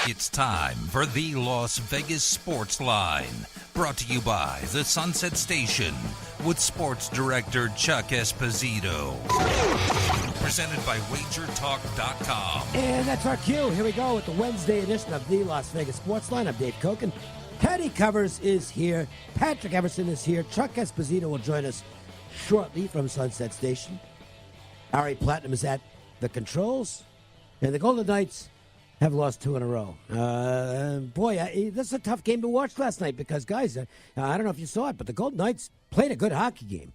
It's time for the Las Vegas Sports Line, brought to you by the Sunset Station with sports director Chuck Esposito. Presented by WagerTalk.com. And that's our cue. Here we go with the Wednesday edition of the Las Vegas Sports Line. I'm Dave Cokin. Teddy Covers is here. Patrick Everson is here. Chuck Esposito will join us shortly from Sunset Station. Ari Platinum is at the controls. And the Golden Knights have lost 2 in a row. This is a tough game to watch last night because, guys, I don't know if you saw it, but the Golden Knights played a good hockey game.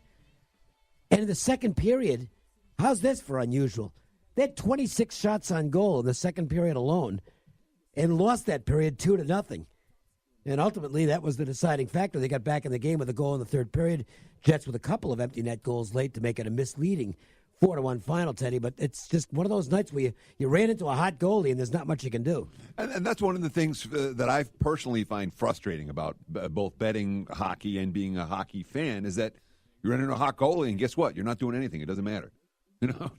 And in the second period, how's this for unusual? They had 26 shots on goal in the second period alone and lost that period 2-0. And ultimately, that was the deciding factor. They got back in the game with a goal in the third period. Jets with a couple of empty net goals late to make it a misleading 4-1 final, Teddy, but it's just one of those nights where you ran into a hot goalie and there's not much you can do. And that's one of the things that I personally find frustrating about both betting hockey and being a hockey fan is that you run into a hot goalie and guess what? You're not doing anything. It doesn't matter. You know?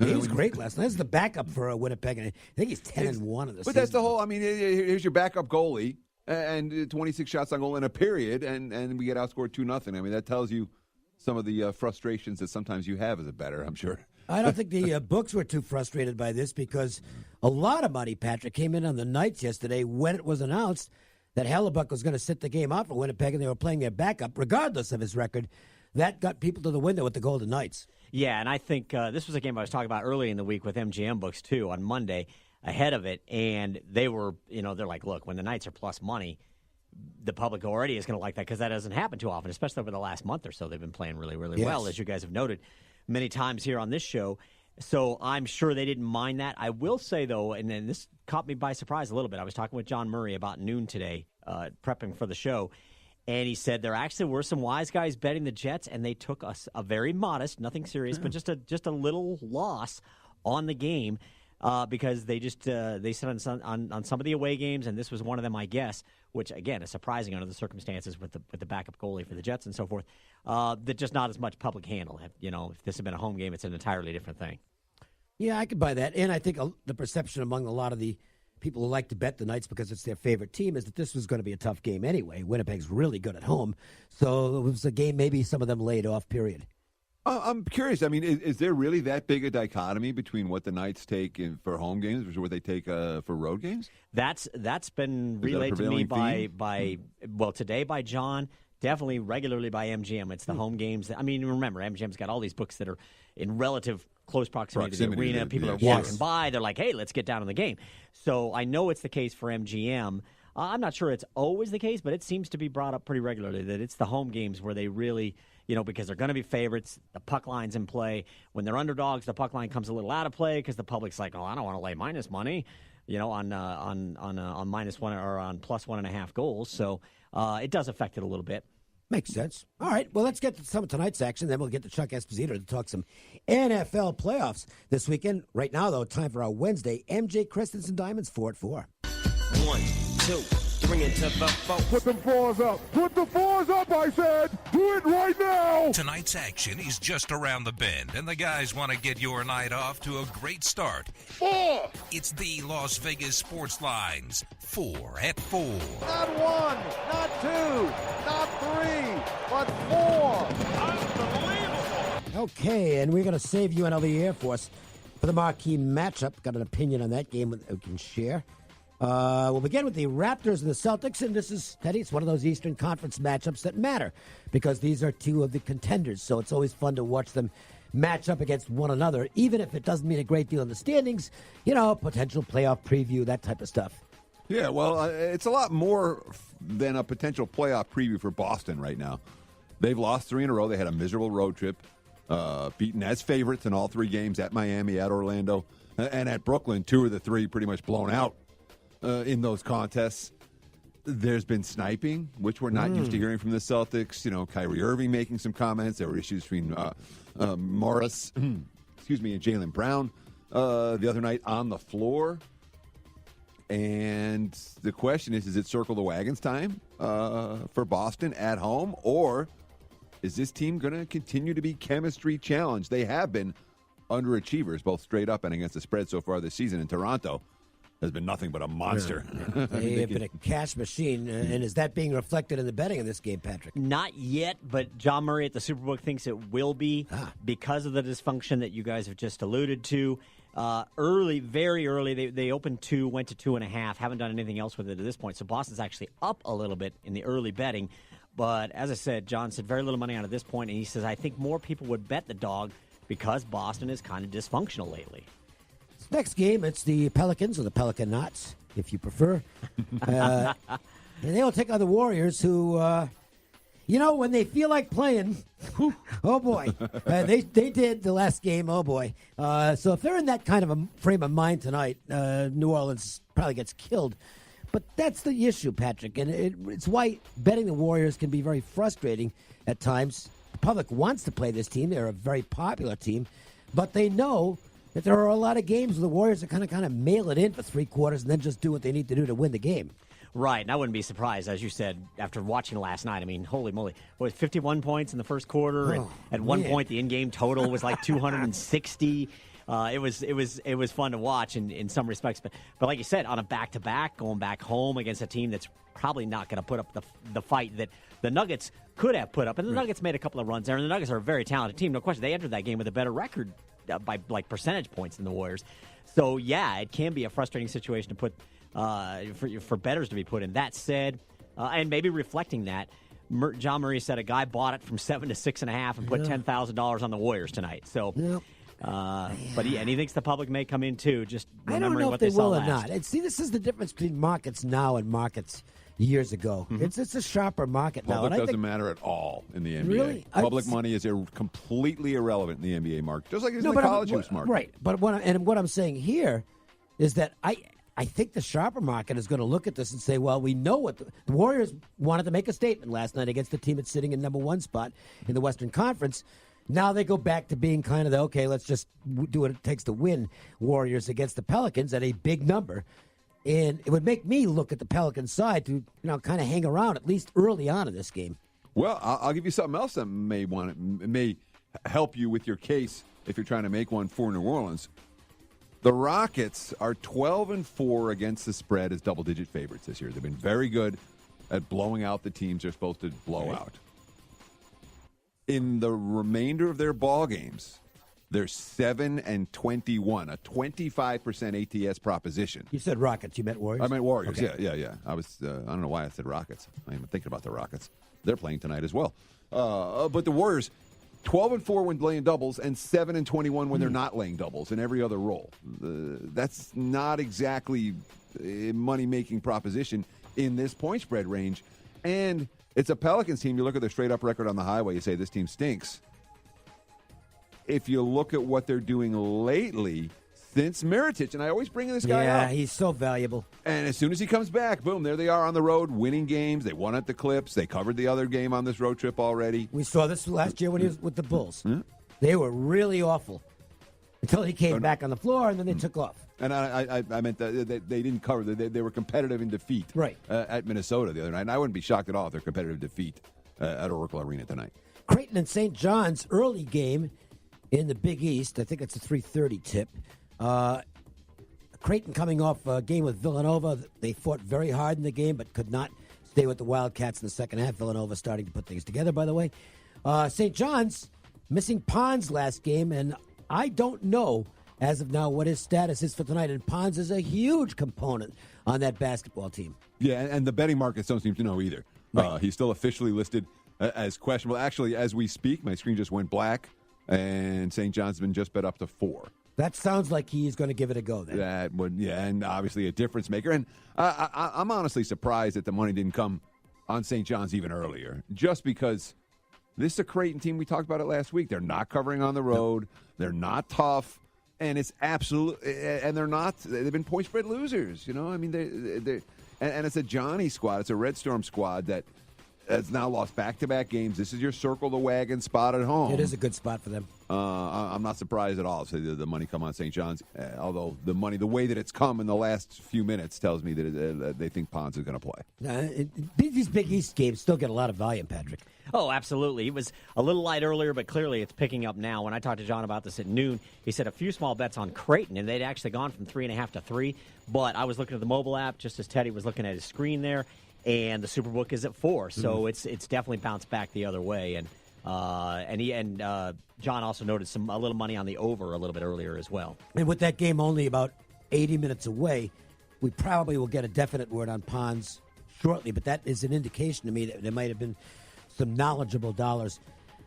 He was great last night. This is the backup for Winnipeg, and I think he's 10-1 in the season. But that's the whole, here's your backup goalie and 26 shots on goal in a period, and we get outscored 2-0. That tells you some of the frustrations that sometimes you have as a bettor, I'm sure. I don't think the books were too frustrated by this because a lot of money, Patrick, came in on the Knights yesterday when it was announced that Hellebuck was going to sit the game out for Winnipeg and they were playing their backup, regardless of his record. That got people to the window with the Golden Knights. Yeah, and I think this was a game I was talking about early in the week with MGM books, too, on Monday, ahead of it. And they were, they're like, look, when the Knights are plus money, the public already is going to like that because that doesn't happen too often, especially over the last month or so. They've been playing really, really well, as you guys have noted many times here on this show. So I'm sure they didn't mind that. I will say, though, and then this caught me by surprise a little bit. I was talking with John Murray about noon today, prepping for the show, and he said there actually were some wise guys betting the Jets, and they took us a very modest, nothing serious, but just a little loss on the game. Because they sit on some of the away games, and this was one of them, I guess, which again is surprising under the circumstances with the backup goalie for the Jets and so forth. That just not as much public handle. If this had been a home game, it's an entirely different thing. Yeah, I could buy that, and I think the perception among a lot of the people who like to bet the Knights because it's their favorite team is that this was going to be a tough game anyway. Winnipeg's really good at home, so it was a game maybe some of them laid off. Period. I'm curious. Is there really that big a dichotomy between what the Knights take for home games versus what they take for road games? That's been relayed to me by today by John, definitely regularly by MGM. It's the home games. Remember, MGM's got all these books that are in relative close proximity to the arena. People are walking by. They're like, hey, let's get down in the game. So I know it's the case for MGM. I'm not sure it's always the case, but it seems to be brought up pretty regularly that it's the home games where they really – because they're going to be favorites. The puck line's in play. When they're underdogs, the puck line comes a little out of play because the public's like, I don't want to lay minus money, on minus one or on plus 1.5 goals. So it does affect it a little bit. Makes sense. All right, well, let's get to some of tonight's action. Then we'll get to Chuck Esposito to talk some NFL playoffs this weekend. Right now, though, time for our Wednesday MJ Christensen Diamonds 4 at 4. 1, 2. Bring it to the boat. Put them fours up. Put the fours up, I said. Do it right now. Tonight's action is just around the bend, and the guys want to get your night off to a great start. 4. It's the Las Vegas Sports Lines 4 at 4. Not 1, not 2, not 3, but 4. Unbelievable. Okay, and we're going to save UNLV Air Force for the marquee matchup. Got an opinion on that game that we can share. We'll begin with the Raptors and the Celtics, and this is, Teddy, it's one of those Eastern Conference matchups that matter because these are two of the contenders, so it's always fun to watch them match up against one another, even if it doesn't mean a great deal in the standings, potential playoff preview, that type of stuff. Yeah, well, it's a lot more than a potential playoff preview for Boston right now. They've lost 3 in a row. They had a miserable road trip, beaten as favorites in all 3 games at Miami, at Orlando, and at Brooklyn, 2 of the 3 pretty much blown out. In those contests, there's been sniping, which we're not used to hearing from the Celtics. Kyrie Irving making some comments. There were issues between Morris, and Jaylen Brown the other night on the floor. And the question is it circle the wagons time for Boston at home, or is this team going to continue to be chemistry challenged? They have been underachievers, both straight up and against the spread so far this season in Toronto. has been nothing but a monster. They have been a cash machine. And is that being reflected in the betting in this game, Patrick? Not yet, but John Murray at the Superbook thinks it will be because of the dysfunction that you guys have just alluded to. Early, very early, they opened 2, went to 2.5, haven't done anything else with it at this point. So Boston's actually up a little bit in the early betting. But as I said, John said very little money on at this point, and he says, I think more people would bet the dog because Boston is kind of dysfunctional lately. Next game, it's the Pelicans, or the Pelican Knots, if you prefer. And they will take on the Warriors, who, when they feel like playing, oh boy, they did the last game, oh boy. So if they're in that kind of a frame of mind tonight, New Orleans probably gets killed. But that's the issue, Patrick, and it's why betting the Warriors can be very frustrating at times. The public wants to play this team. They're a very popular team, but they know that there are a lot of games where the Warriors are kind of mail it in for 3 quarters and then just do what they need to do to win the game. Right, and I wouldn't be surprised, as you said, after watching last night. I mean, holy moly. What was 51 points in the first quarter? And at one point, the in-game total was like 260. It was fun to watch in some respects. But like you said, on a back-to-back, going back home against a team that's probably not going to put up the fight that the Nuggets could have put up. And the Nuggets made a couple of runs there, and the Nuggets are a very talented team. No question. They entered that game with a better record by like percentage points than the Warriors. So, yeah, it can be a frustrating situation to put for bettors to be put in. That said, and maybe reflecting that, John Murray said a guy bought it from 7 to 6.5 and put $10,000 on the Warriors tonight. So, but he thinks the public may come in too. Just I don't know if they will or not. And see, this is the difference between markets now and markets years ago. Mm-hmm. It's a sharper market now. Public doesn't matter at all in the NBA. Really? Public money is completely irrelevant in the NBA market, just like it's in the college hoops market. Right. But what I'm saying here is that I think the sharper market is going to look at this and say, well, we know what the Warriors wanted to make a statement last night against the team that's sitting in number 1 spot in the Western Conference. Now they go back to being kind of okay, let's just do what it takes to win Warriors against the Pelicans at a big number. And it would make me look at the Pelicans side to, kind of hang around at least early on in this game. Well, I'll give you something else that may help you with your case if you're trying to make one for New Orleans. The Rockets are 12-4 against the spread as double-digit favorites this year. They've been very good at blowing out the teams they're supposed to blow out. In the remainder of their ball games, they're 7-21, a 25% ATS proposition. You said Rockets. You meant Warriors? I meant Warriors. Okay. Yeah. I don't know why I said Rockets. I'm thinking about the Rockets. They're playing tonight as well. But the Warriors, 12-4 when laying doubles and 7-21 when they're not laying doubles in every other role. That's not exactly a money-making proposition in this point spread range. And it's a Pelicans team. You look at their straight-up record on the highway, you say this team stinks. If you look at what they're doing lately, since Mirotic, and I always bring this guy up. Yeah, he's so valuable. And as soon as he comes back, boom, there they are on the road, winning games. They won at the Clips. They covered the other game on this road trip already. We saw this last year when he was with the Bulls. They were really awful until he came back on the floor, and then they took off. And I meant that they didn't cover. They were competitive in defeat at Minnesota the other night. And I wouldn't be shocked at all if they're competitive defeat at Oracle Arena tonight. Creighton and St. John's early game in the Big East. I think it's a 3:30 tip. Creighton coming off a game with Villanova. They fought very hard in the game, but could not stay with the Wildcats in the second half. Villanova starting to put things together, by the way. St. John's missing Pons last game, and I don't know as of now what his status is for tonight. And Pons is a huge component on that basketball team. Yeah, and the betting markets don't seem to know either. Right. He's still officially listed as questionable. Actually, as we speak, my screen just went black, and St. John's has been just bet up to 4. That sounds like he's going to give it a go then. That would, and obviously a difference maker. And I'm honestly surprised that the money didn't come on St. John's even earlier, just because this is a Creighton team. We talked about it last week. They're not covering on the road. They're not tough, and it's absolute. And they're not. They've been point spread losers. I mean, they and it's a Johnny squad. It's a Red Storm squad that has now lost back-to-back games. This is your circle the wagon spot at home. It is a good spot for them. I'm not surprised at all to see the money come on St. John's, although the way that it's come in the last few minutes tells me that they think Pons is going to play. These Big East games still get a lot of volume, Patrick. Oh, absolutely. It was a little light earlier, but clearly it's picking up now. When I talked to John about this at noon, he said a few small bets on Creighton, and they'd actually gone from 3.5 to 3. But I was looking at the mobile app just as Teddy was looking at his screen there, and the Superbook is at 4. So it's definitely bounced back the other way. And John also noted a little money on the over a little bit earlier as well. And with that game only about 80 minutes away, we probably will get a definite word on Pons shortly. But that is an indication to me that there might have been some knowledgeable dollars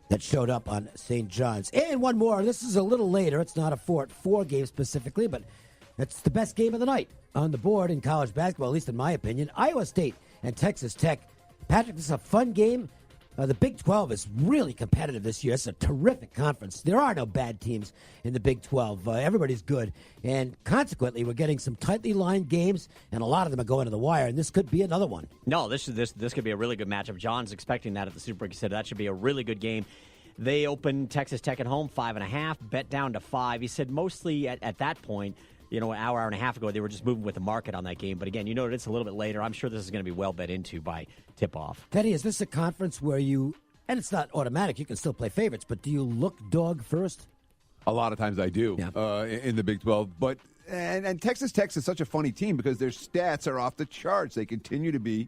that showed up on St. John's. And one more. This is a little later. It's not a 4-4 game specifically, but it's the best game of the night on the board in college basketball, at least in my opinion. Iowa State and Texas Tech. Patrick, this is a fun game. The Big 12 is really competitive this year. It's a terrific conference. There are no bad teams in the Big 12. Everybody's good. And consequently, we're getting some tightly lined games, and a lot of them are going to the wire, and this could be another one. No, this could be a really good matchup. John's expecting that at the Superbook. He said that should be a really good game. They opened Texas Tech at home 5.5, bet down to 5. He said mostly at that point, an hour and a half ago, they were just moving with the market on that game. But again, it's a little bit later. I'm sure this is going to be well bet into by tip-off. Teddy, is this a conference where and it's not automatic, you can still play favorites, but do you look dog first? A lot of times I do in the Big 12. But and Texas Tech is such a funny team because their stats are off the charts. They continue to be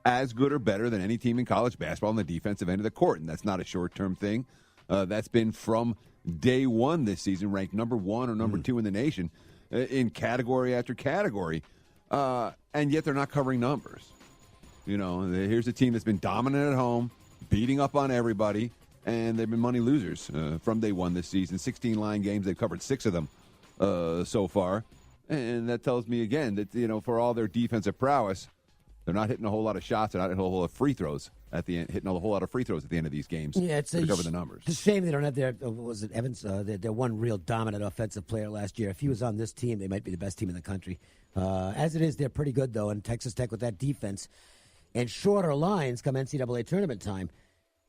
as good or better than any team in college basketball on the defensive end of the court. And that's not a short-term thing. That's been from day one this season, ranked number 1 or number 2 in the nation. In category after category, and yet they're not covering numbers. Here's a team that's been dominant at home, beating up on everybody, and they've been money losers from day one this season. 16 line games, they've covered 6 of them so far, and that tells me again that for all their defensive prowess, they're not hitting a whole lot of shots. They're not hitting a whole lot of free throws at the end. Hitting a whole lot of free throws at the end of these games. Yeah, it's to cover the numbers. It's a shame they don't have their Evans, their one real dominant offensive player last year. If he was on this team, they might be the best team in the country. As it is, they're pretty good though. And Texas Tech with that defense and shorter lines come NCAA tournament time,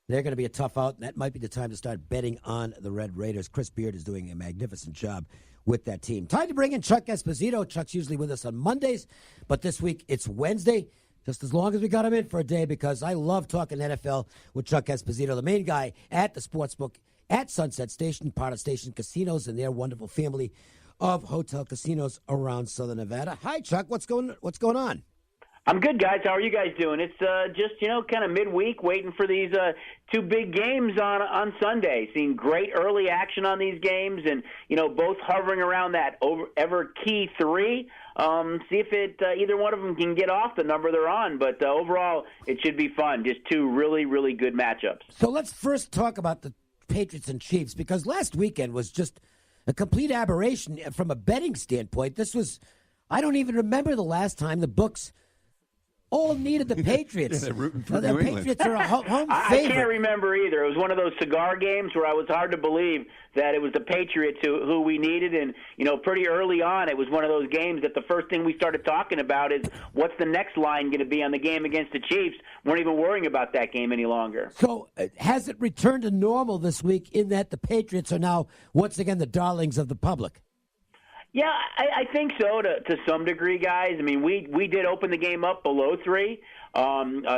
they're going to be a tough out. And that might be the time to start betting on the Red Raiders. Chris Beard is doing a magnificent job with that team. Time to bring in Chuck Esposito. Chuck's usually with us on Mondays, but this week it's Wednesday. Just as long as we got him in for a day, because I love talking NFL with Chuck Esposito, the main guy at the Sportsbook at Sunset Station, part of Station Casinos and their wonderful family of hotel casinos around Southern Nevada. Hi, Chuck. What's going on? I'm good, guys. How are you guys doing? It's just, kind of midweek, waiting for these 2 big games on Sunday. Seeing great early action on these games and, both hovering around that ever key 3. See if either one of them can get off the number they're on. But overall, it should be fun. Just 2 really, really good matchups. So let's first talk about the Patriots and Chiefs, because last weekend was just a complete aberration from a betting standpoint. I don't even remember the last time the books all needed the Patriots. They're rooting for the New England. Patriots are a home favorite. I can't remember either. It was one of those cigar games where I was hard to believe that it was the Patriots who we needed. And, pretty early on, it was one of those games that the first thing we started talking about is what's the next line going to be on the game against the Chiefs. Weren't even worrying about that game any longer. So has it returned to normal this week in that the Patriots are now, once again, the darlings of the public? Yeah, I think so to some degree, guys. I mean, we did open the game up below 3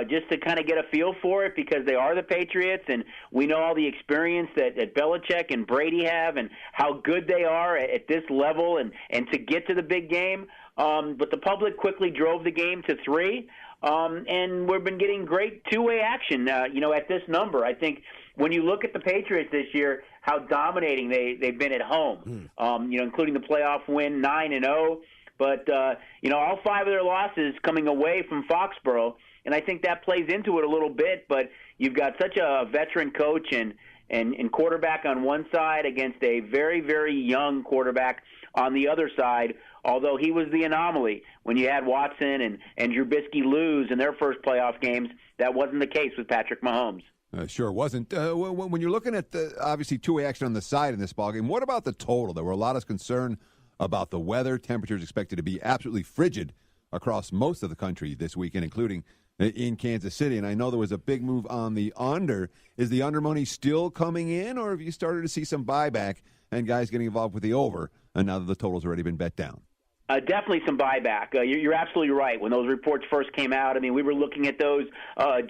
just to kind of get a feel for it because they are the Patriots, and we know all the experience that Belichick and Brady have and how good they are at this level and to get to the big game. But the public quickly drove the game to 3, and we've been getting great two-way action, at this number. I think when you look at the Patriots this year, how dominating they've been at home, including the playoff win 9-0. But, all 5 of their losses coming away from Foxborough, and I think that plays into it a little bit. But you've got such a veteran coach and quarterback on one side against a very, very young quarterback on the other side, although he was the anomaly. When you had Watson and Trubisky lose in their first playoff games, that wasn't the case with Patrick Mahomes. Sure wasn't. When you're looking at the obviously two-way action on the side in this ballgame, what about the total? There were a lot of concern about the weather. Temperatures expected to be absolutely frigid across most of the country this weekend, including in Kansas City. And I know there was a big move on the under. Is the under money still coming in, or have you started to see some buyback and guys getting involved with the over, and now that the total's already been bet down? Definitely some buyback. You're absolutely right. When those reports first came out, I mean, we were looking at those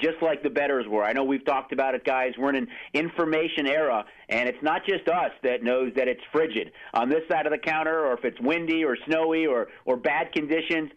just like the bettors were. I know we've talked about it, guys. We're in an information era, and it's not just us that knows that it's frigid on this side of the counter, or if it's windy or snowy or bad conditions.